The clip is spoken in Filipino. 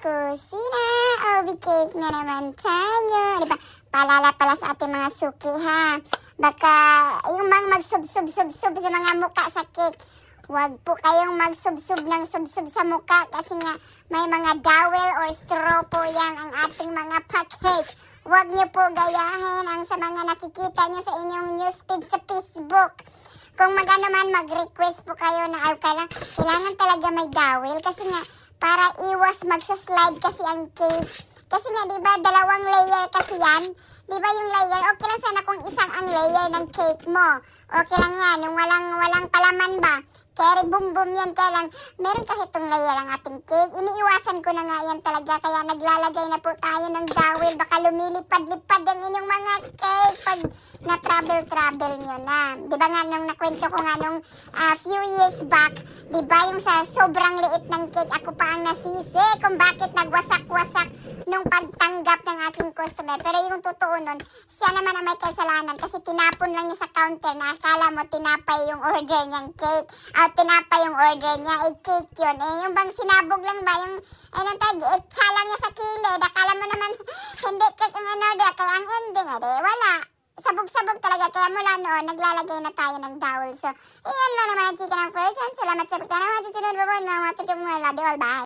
kusina. OB cake na naman tayo. Di ba? Paalala pala sa ating mga suki, ha? Baka yung mga magsub-sub-sub-sub sa mga muka sa cake. Huwag po kayong magsub-sub ng sub-sub sa muka kasi nga may mga dowel or straw po yan ang ating mga package. Huwag niyo po gayahin ang sa mga nakikita niyo sa inyong newsfeed sa Facebook. Kung magano man, mag-request po kayo na kailangan talaga may dowel kasi nga para iwas magsa-slide kasi ang cake. Kasi nga, di ba, 2 layer kasi yan. Di ba yung layer, okay lang sana kung isang ang layer ng cake mo. Okay lang yan, yung walang palaman ba. Kaya boom yan, kaya lang, meron kasi itong layer ang ating cake. Iniiwasan ko na nga yan talaga, kaya naglalagay na po tayo ng dowel. Baka lumilipad-lipad ang inyong mga cake pag na-travel nyo na. Di ba nga, nung nakwento ko nga nung few years back, di ba yung sa sobrang liit ng cake, ako pa ang nasisi kung bakit nagwasak-wasak nung pagtanggap ng aking customer. Pero yung totoo nun, siya naman ang may kasalanan kasi tinapon lang niya sa counter na akala mo tinapay yung order niyang cake. Tinapay yung order niya, cake yun. Yung bang sinabog lang ba, yung, itsa lang niya sa kilid. Akala mo naman, hindi cake ang in-order, kaya ang ending, wala. Sabog-sabog talaga, kaya mula noon, naglalagay na tayo ng dowel. So, iyan lang naman ang chika ng first. Salamat sa pagtanaw. Susunod po po, mga tutok mga love you all. Bye!